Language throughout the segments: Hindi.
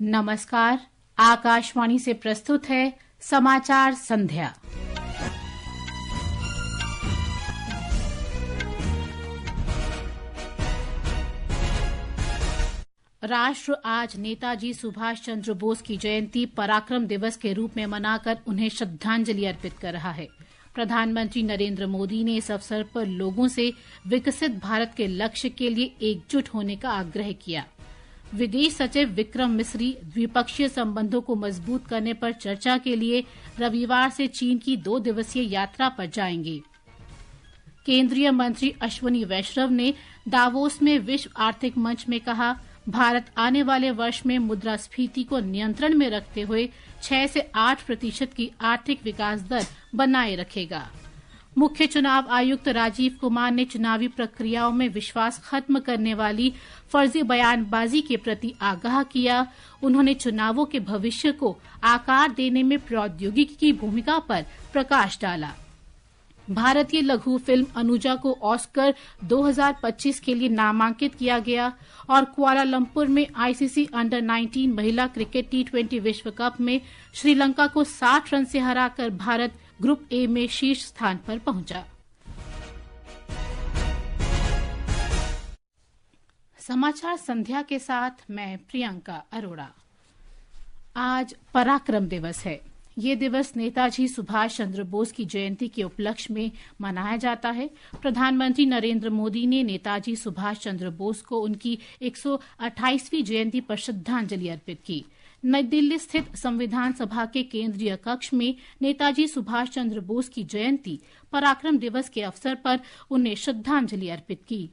नमस्कार। आकाशवाणी से प्रस्तुत है समाचार संध्या। राष्ट्र आज नेताजी सुभाष चंद्र बोस की जयंती पराक्रम दिवस के रूप में मनाकर उन्हें श्रद्धांजलि अर्पित कर रहा है। प्रधानमंत्री नरेंद्र मोदी ने इस अवसर पर लोगों से विकसित भारत के लक्ष्य के लिए एकजुट होने का आग्रह किया। विदेश सचिव विक्रम मिस्री द्विपक्षीय संबंधों को मजबूत करने पर चर्चा के लिए रविवार से चीन की 2 दिवसीय यात्रा पर जाएंगे। केंद्रीय मंत्री अश्विनी वैष्णव ने दावोस में विश्व आर्थिक मंच में कहा, भारत आने वाले वर्ष में मुद्रास्फीति को नियंत्रण में रखते हुए 6 से 8% की आर्थिक विकास दर बनाए रखेगा। मुख्य चुनाव आयुक्त राजीव कुमार ने चुनावी प्रक्रियाओं में विश्वास खत्म करने वाली फर्जी बयानबाजी के प्रति आगाह किया। उन्होंने चुनावों के भविष्य को आकार देने में प्रौद्योगिकी की भूमिका पर प्रकाश डाला। भारतीय लघु फिल्म अनुजा को ऑस्कर 2025 के लिए नामांकित किया गया और कुआलालंपुर में आईसीसी अंडर 19 महिला क्रिकेट T20 विश्व कप में श्रीलंका को 60 रन से हराकर भारत ग्रुप ए में शीर्ष स्थान पर पहुंचा। समाचार संध्या के साथ मैं प्रियंका अरोड़ा। आज पराक्रम दिवस है। ये दिवस नेताजी सुभाष चंद्र बोस की जयंती के उपलक्ष्य में मनाया जाता है। प्रधानमंत्री नरेंद्र मोदी ने नेताजी सुभाष चंद्र बोस को उनकी 128वीं जयंती पर श्रद्धांजलि अर्पित की। नई दिल्ली स्थित संविधान सभा के केंद्रीय कक्ष में नेताजी सुभाष चंद्र बोस की जयंती पराक्रम दिवस के अवसर पर उन्हें श्रद्धांजलि अर्पित की।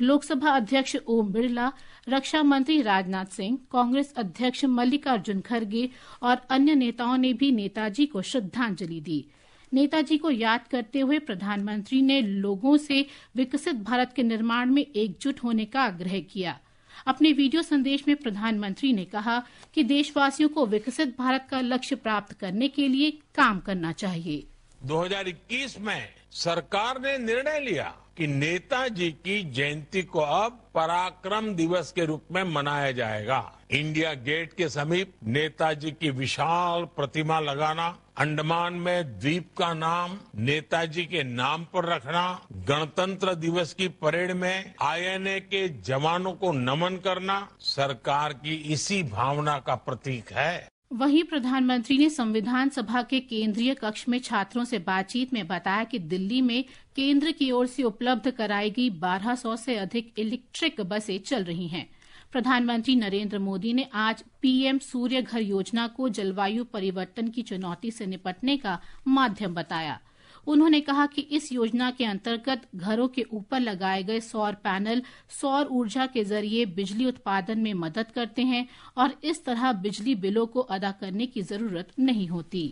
लोकसभा अध्यक्ष ओम बिरला, रक्षा मंत्री राजनाथ सिंह, कांग्रेस अध्यक्ष मल्लिकार्जुन खड़गे और अन्य नेताओं ने भी नेताजी को श्रद्धांजलि दी। नेताजी को याद करते हुए प्रधानमंत्री ने लोगों से विकसित भारत के निर्माण में एकजुट होने का आग्रह किया। अपने वीडियो संदेश में प्रधानमंत्री ने कहा कि देशवासियों को विकसित भारत का लक्ष्य प्राप्त करने के लिए काम करना चाहिए। 2021 में सरकार ने निर्णय लिया कि नेताजी की जयंती को अब पराक्रम दिवस के रूप में मनाया जाएगा। इंडिया गेट के समीप नेताजी की विशाल प्रतिमा लगाना, अंडमान में द्वीप का नाम नेताजी के नाम पर रखना, गणतंत्र दिवस की परेड में आईएनए के जवानों को नमन करना सरकार की इसी भावना का प्रतीक है। वहीं प्रधानमंत्री ने संविधान सभा के केंद्रीय कक्ष में छात्रों से बातचीत में बताया कि दिल्ली में केंद्र की ओर से उपलब्ध कराई गई 1200 से अधिक इलेक्ट्रिक बसें चल रही हैं। प्रधानमंत्री नरेंद्र मोदी ने आज पीएम सूर्य घर योजना को जलवायु परिवर्तन की चुनौती से निपटने का माध्यम बताया। उन्होंने कहा कि इस योजना के अंतर्गत घरों के ऊपर लगाए गए सौर पैनल सौर ऊर्जा के जरिए बिजली उत्पादन में मदद करते हैं और इस तरह बिजली बिलों को अदा करने की जरूरत नहीं होती।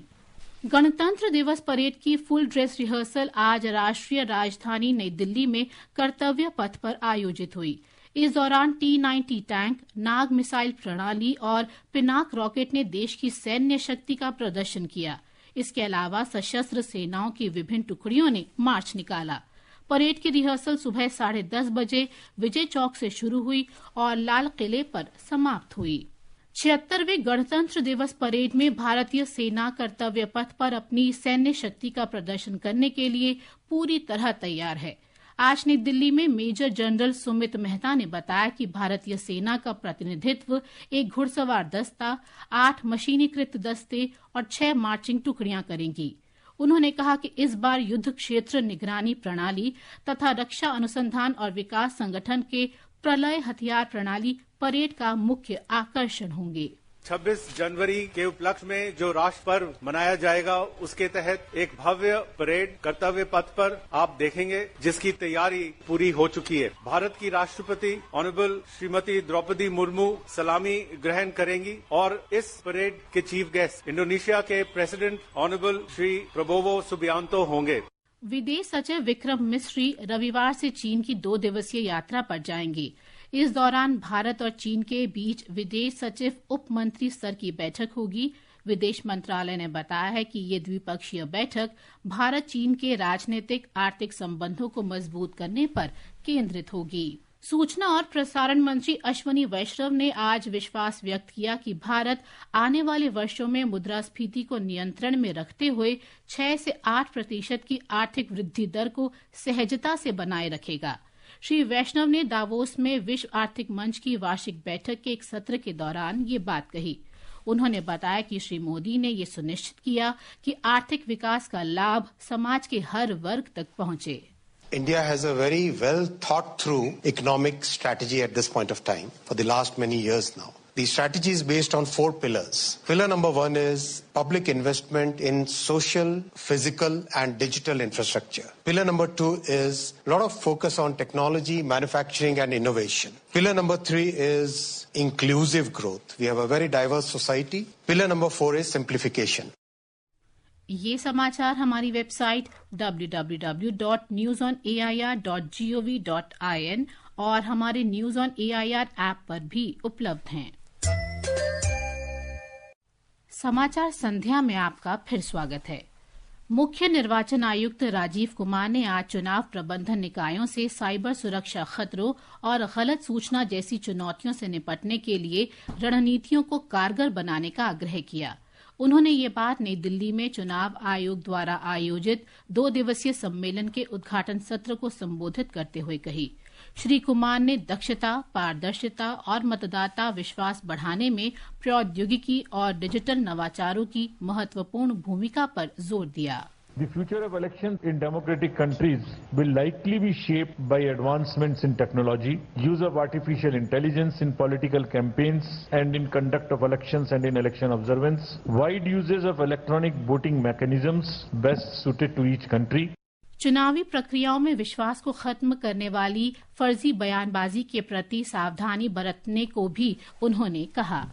गणतंत्र दिवस परेड की फुल ड्रेस रिहर्सल आज राष्ट्रीय राजधानी नई दिल्ली में कर्तव्य पथ पर आयोजित हुई। इस दौरान T-90 टैंक, नाग मिसाइल प्रणाली और पिनाक रॉकेट ने देश की सैन्य शक्ति का प्रदर्शन किया। इसके अलावा सशस्त्र सेनाओं की विभिन्न टुकड़ियों ने मार्च निकाला। परेड की रिहर्सल सुबह 10:30 बजे विजय चौक से शुरू हुई और लाल किले पर समाप्त हुई। 76वें गणतंत्र दिवस परेड में भारतीय सेना कर्तव्य पथ पर अपनी सैन्य शक्ति का प्रदर्शन करने के लिए पूरी तरह तैयार है। आज नई दिल्ली में मेजर जनरल सुमित मेहता ने बताया कि भारतीय सेना का प्रतिनिधित्व एक घुड़सवार दस्ता, 8 मशीनीकृत दस्ते और 6 मार्चिंग टुकड़ियां करेंगी। उन्होंने कहा कि इस बार युद्ध क्षेत्र निगरानी प्रणाली तथा रक्षा अनुसंधान और विकास संगठन के प्रलय हथियार प्रणाली परेड का मुख्य आकर्षण होंगे। 26 जनवरी के उपलक्ष्य में जो राष्ट्र पर्व मनाया जाएगा उसके तहत एक भव्य परेड कर्तव्य पथ पर आप देखेंगे, जिसकी तैयारी पूरी हो चुकी है। भारत की राष्ट्रपति ऑनरेबल श्रीमती द्रौपदी मुर्मू सलामी ग्रहण करेंगी और इस परेड के चीफ गेस्ट इंडोनेशिया के president honourable Shri Prabowo Subianto होंगे। विदेश सचिव विक्रम मिस्री रविवार से चीन की 2 दिवसीय यात्रा पर जाएंगे। इस दौरान भारत और चीन के बीच विदेश सचिव उप मंत्री स्तर की बैठक होगी। विदेश मंत्रालय ने बताया है कि ये द्विपक्षीय बैठक भारत चीन के राजनीतिक आर्थिक संबंधों को मजबूत करने पर केंद्रित होगी। सूचना और प्रसारण मंत्री अश्विनी वैष्णव ने आज विश्वास व्यक्त किया कि भारत आने वाले वर्षों में मुद्रास्फीति को नियंत्रण में रखते हुए 6 से 8% की आर्थिक वृद्धि दर को सहजता से बनाए रखेगा। श्री वैष्णव ने दावोस में विश्व आर्थिक मंच की वार्षिक बैठक के एक सत्र के दौरान ये बात कही। उन्होंने बताया कि श्री मोदी ने ये सुनिश्चित किया कि आर्थिक विकास का लाभ समाज के हर वर्ग तक पहुंचे। India has a very well thought through economic strategy at this point of time for the last many years now. The strategy is based on 4 pillars. Pillar number 1 is public investment in social, physical and digital infrastructure. Pillar number 2 is a lot of focus on technology, manufacturing and innovation. Pillar number 3 is inclusive growth. We have a very diverse society. Pillar number 4 is simplification. ये समाचार हमारी वेबसाइट www.newsonair.gov.in और हमारे न्यूज ऑन एआईआर ऐप पर भी उपलब्ध हैं। समाचार संध्या में आपका फिर स्वागत है। मुख्य निर्वाचन आयुक्त राजीव कुमार ने आज चुनाव प्रबंधन निकायों से साइबर सुरक्षा खतरों और गलत सूचना जैसी चुनौतियों से निपटने के लिए रणनीतियों को कारगर बनाने का आग्रह किया। उन्होंने ये बात नई दिल्ली में चुनाव आयोग द्वारा आयोजित 2 दिवसीय सम्मेलन के उद्घाटन सत्र को संबोधित करते हुए कही। श्री कुमार ने दक्षता, पारदर्शिता और मतदाता विश्वास बढ़ाने में प्रौद्योगिकी और डिजिटल नवाचारों की महत्वपूर्ण भूमिका पर जोर दिया। The future of elections in democratic countries will likely be shaped by advancements in technology, use of artificial intelligence in political campaigns and in conduct of elections and in election observance, wide uses of electronic voting mechanisms best suited to each country. चुनावी प्रक्रियाओं में विश्वास को खत्म करने वाली फर्जी बयानबाजी के प्रति सावधानी बरतने को भी उन्होंने कहा।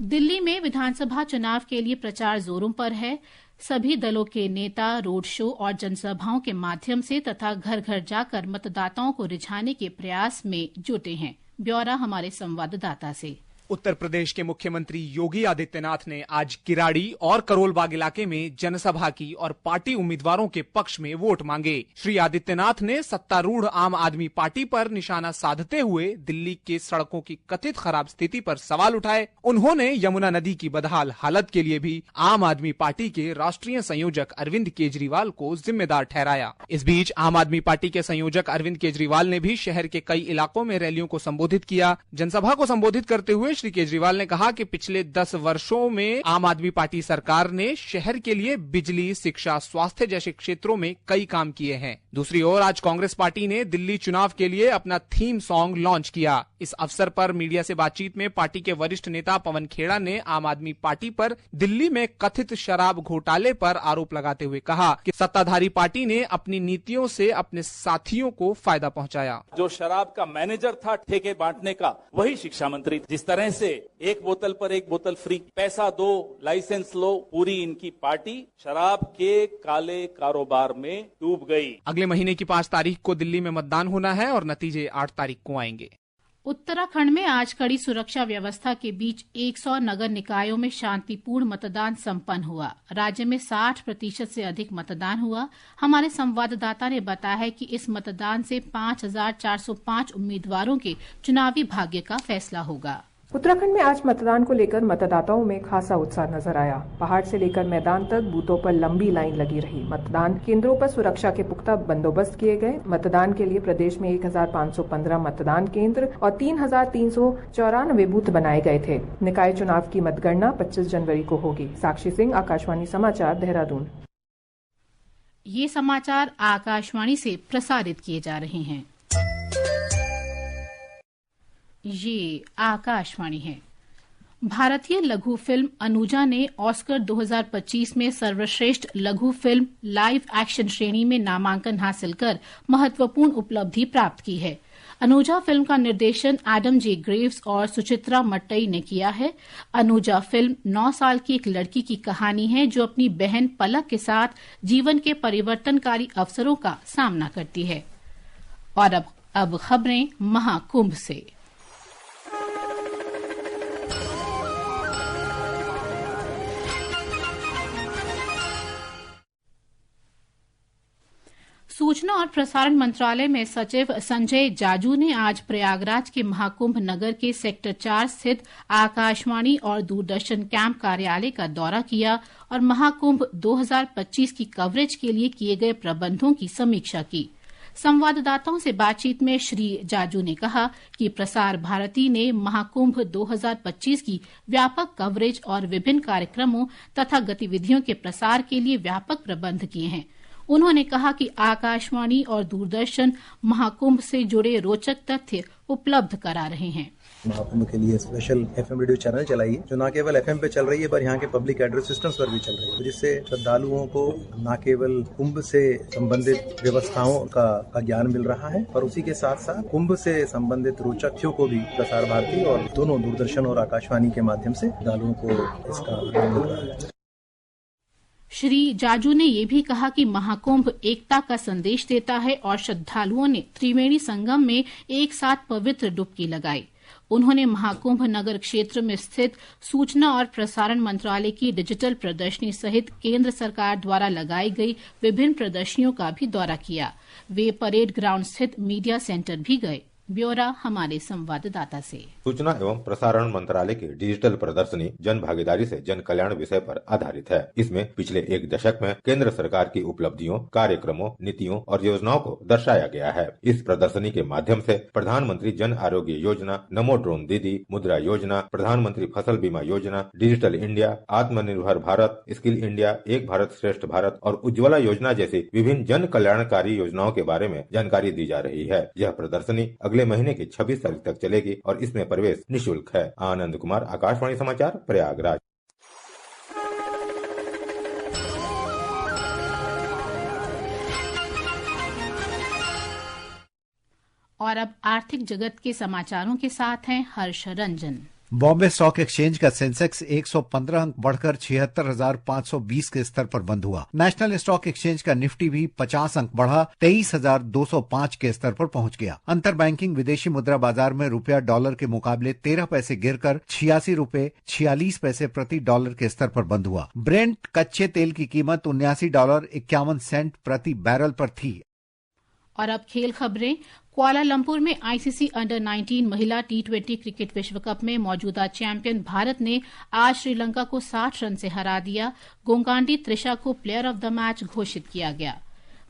दिल्ली में विधानसभा चुनाव के लिए प्रचार जोरों पर है। सभी दलों के नेता रोड शो और जनसभाओं के माध्यम से तथा घर घर जाकर मतदाताओं को रिझाने के प्रयास में जुटे हैं। ब्यौरा हमारे संवाददाता से। उत्तर प्रदेश के मुख्यमंत्री योगी आदित्यनाथ ने आज किराड़ी और करोलबाग इलाके में जनसभा की और पार्टी उम्मीदवारों के पक्ष में वोट मांगे। श्री आदित्यनाथ ने सत्तारूढ़ आम आदमी पार्टी पर निशाना साधते हुए दिल्ली के सड़कों की कथित खराब स्थिति पर सवाल उठाए। उन्होंने यमुना नदी की बदहाल हालत के लिए भी आम आदमी पार्टी के राष्ट्रीय संयोजक अरविंद केजरीवाल को जिम्मेदार ठहराया। इस बीच आम आदमी पार्टी के संयोजक अरविंद केजरीवाल ने भी शहर के कई इलाकों में रैलियों को संबोधित किया। जनसभा को संबोधित करते हुए श्री केजरीवाल ने कहा कि पिछले 10 वर्षों में आम आदमी पार्टी सरकार ने शहर के लिए बिजली, शिक्षा, स्वास्थ्य जैसे क्षेत्रों में कई काम किए हैं। दूसरी ओर आज कांग्रेस पार्टी ने दिल्ली चुनाव के लिए अपना थीम सॉन्ग लॉन्च किया। इस अवसर पर मीडिया से बातचीत में पार्टी के वरिष्ठ नेता पवन खेड़ा ने आम आदमी पार्टी पर दिल्ली में कथित शराब घोटाले पर आरोप लगाते हुए कहा कि सत्ताधारी पार्टी ने अपनी नीतियों से अपने साथियों को फायदा पहुंचाया। जो शराब का मैनेजर था ठेके बांटने का, वही शिक्षा मंत्री। जिस तरह से एक बोतल पर एक बोतल फ्री, पैसा दो, लाइसेंस लो, पूरी इनकी पार्टी शराब के काले कारोबार में डूब गई। अगले महीने की 5 तारीख को दिल्ली में मतदान होना है और नतीजे 8 तारीख को आएंगे। उत्तराखंड में आज कड़ी सुरक्षा व्यवस्था के बीच 100 नगर निकायों में शांतिपूर्ण मतदान संपन्न हुआ। राज्य में 60% से अधिक मतदान हुआ। हमारे संवाददाता ने बताया है कि इस मतदान से 5405 उम्मीदवारों के चुनावी भाग्य का फैसला होगा। उत्तराखंड में आज मतदान को लेकर मतदाताओं में खासा उत्साह नजर आया। पहाड़ से लेकर मैदान तक बूथों पर लंबी लाइन लगी रही। मतदान केंद्रों पर सुरक्षा के पुख्ता बंदोबस्त किए गए। मतदान के लिए प्रदेश में 1515 मतदान केंद्र और 3394 बूथ बनाए गए थे। निकाय चुनाव की मतगणना 25 जनवरी को होगी। साक्षी सिंह, आकाशवाणी समाचार, देहरादून। ये समाचार आकाशवाणी से प्रसारित किए जा रहे हैं। ये आकाशवाणी है। भारतीय लघु फिल्म अनुजा ने ऑस्कर 2025 में सर्वश्रेष्ठ लघु फिल्म लाइव एक्शन श्रेणी में नामांकन हासिल कर महत्वपूर्ण उपलब्धि प्राप्त की है। अनुजा फिल्म का निर्देशन एडम जे ग्रेव्स और सुचित्रा मट्टई ने किया है। अनुजा फिल्म 9 साल की एक लड़की की कहानी है जो अपनी बहन पलक के साथ जीवन के परिवर्तनकारी अवसरों का सामना करती है। और अब खबरें महाकुंभ से। सूचना सूचना और प्रसारण मंत्रालय में सचिव संजय जाजू ने आज प्रयागराज के महाकुंभ नगर के सेक्टर 4 स्थित आकाशवाणी और दूरदर्शन कैंप कार्यालय का दौरा किया और महाकुंभ 2025 की कवरेज के लिए किए गए प्रबंधों की समीक्षा की। संवाददाताओं से बातचीत में श्री जाजू ने कहा कि प्रसार भारती ने महाकुंभ 2025 की व्यापक कवरेज और विभिन्न कार्यक्रमों तथा गतिविधियों के प्रसार के लिए व्यापक प्रबंध किए हैं। उन्होंने कहा कि आकाशवाणी और दूरदर्शन महाकुंभ से जुड़े रोचक तथ्य उपलब्ध करा रहे हैं। महाकुंभ के लिए स्पेशल एफएम रेडियो चैनल चलाई है, जो न केवल एफएम पे चल रही है पर यहाँ के पब्लिक एड्रेस सिस्टम्स पर भी चल रही है, जिससे श्रद्धालुओं को न केवल कुंभ से संबंधित व्यवस्थाओं का ज्ञान मिल रहा है, पर उसी के साथ साथ कुंभ से संबंधित रोचक तथ्यों को भी प्रसार भारती और दोनों दूरदर्शन और आकाशवाणी के माध्यम से श्रद्धालुओं को इसका आनंद मिल रहा है। श्री जाजू ने ये भी कहा कि महाकुंभ एकता का संदेश देता है और श्रद्धालुओं ने त्रिवेणी संगम में एक साथ पवित्र डुबकी लगाई। उन्होंने महाकुंभ नगर क्षेत्र में स्थित सूचना और प्रसारण मंत्रालय की डिजिटल प्रदर्शनी सहित केंद्र सरकार द्वारा लगाई गई विभिन्न प्रदर्शनियों का भी दौरा किया। वे परेड ग्राउंड स्थित मीडिया सेंटर भी गए। ब्यौरा हमारे संवाददाता से। सूचना एवं प्रसारण मंत्रालय की डिजिटल प्रदर्शनी जन भागीदारी से जन कल्याण विषय पर आधारित है। इसमें पिछले एक दशक में केंद्र सरकार की उपलब्धियों, कार्यक्रमों, नीतियों और योजनाओं को दर्शाया गया है। इस प्रदर्शनी के माध्यम से प्रधानमंत्री जन आरोग्य योजना, नमो ड्रोन दीदी, मुद्रा योजना, प्रधानमंत्री फसल बीमा योजना, डिजिटल इंडिया, आत्मनिर्भर भारत, स्किल इंडिया, एक भारत श्रेष्ठ भारत और उज्ज्वला योजना जैसी विभिन्न जन कल्याणकारी योजनाओं के बारे में जानकारी दी जा रही है। यह प्रदर्शनी अगले महीने की 26 तारीख तक चलेगी और इसमें प्रवेश निःशुल्क है। आनंद कुमार, आकाशवाणी समाचार, प्रयागराज। और अब आर्थिक जगत के समाचारों के साथ हैं हर्ष रंजन। बॉम्बे स्टॉक एक्सचेंज का सेंसेक्स 115 अंक बढ़कर 76,520 के स्तर पर बंद हुआ। नेशनल स्टॉक एक्सचेंज का निफ्टी भी 50 अंक बढ़ा 23,205 के स्तर पर पहुंच गया। अंतर बैंकिंग विदेशी मुद्रा बाजार में रुपया डॉलर के मुकाबले 13 पैसे गिरकर 86 रुपए 46 पैसे प्रति डॉलर के स्तर पर बंद हुआ। ब्रेंट कच्चे तेल की कीमत $79.51 प्रति बैरल पर थी। और अब खेल खबरें। कुआलालंपुर में आईसीसी अंडर 19 महिला T20 क्रिकेट विश्व कप में मौजूदा चैंपियन भारत ने आज श्रीलंका को 60 रन से हरा दिया। गोंगांडी त्रिशा को प्लेयर ऑफ द मैच घोषित किया गया।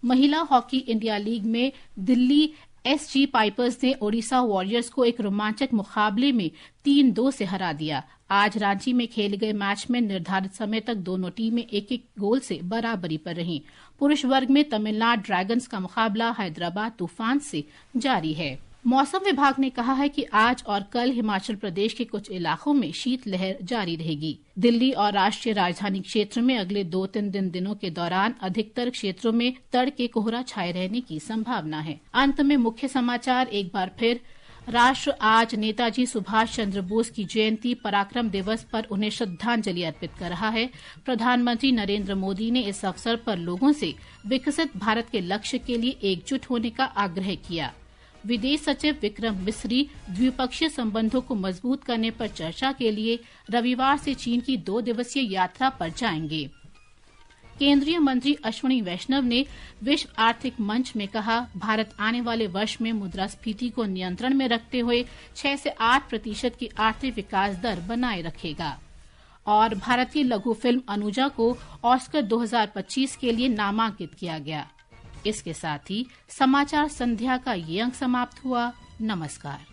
महिला हॉकी इंडिया लीग में दिल्ली एसजी पाइपर्स ने ओडिशा वॉरियर्स को एक रोमांचक मुकाबले में 3-2 से हरा दिया। आज रांची में खेले गए मैच में निर्धारित समय तक दोनों टीमें एक एक गोल से बराबरी पर रहीं। पुरुष वर्ग में तमिलनाडु ड्रैगन्स का मुकाबला हैदराबाद तूफान से जारी है। मौसम विभाग ने कहा है कि आज और कल हिमाचल प्रदेश के कुछ इलाकों में शीतलहर जारी रहेगी। दिल्ली और राष्ट्रीय राजधानी क्षेत्र में अगले 2-3 दिनों के दौरान अधिकतर क्षेत्रों में तड़के कोहरा छाये रहने की संभावना है। अंत में मुख्य समाचार एक बार फिर। राष्ट्र आज नेताजी सुभाष चंद्र बोस की जयंती पराक्रम दिवस पर उन्हें श्रद्धांजलि अर्पित कर रहा है। प्रधानमंत्री नरेंद्र मोदी ने इस अवसर पर लोगों से विकसित भारत के लक्ष्य के लिए एकजुट होने का आग्रह किया। विदेश सचिव विक्रम मिस्री द्विपक्षीय संबंधों को मजबूत करने पर चर्चा के लिए रविवार से चीन की 2 दिवसीय यात्रा पर जाएंगे। केंद्रीय मंत्री अश्विनी वैष्णव ने विश्व आर्थिक मंच में कहा, भारत आने वाले वर्ष में मुद्रास्फीति को नियंत्रण में रखते हुए 6 से 8% की आर्थिक विकास दर बनाए रखेगा। और भारतीय लघु फिल्म अनुजा को ऑस्कर 2025 के लिए नामांकित किया गया। इसके साथ ही समाचार संध्या का ये अंक समाप्त हुआ। नमस्कार।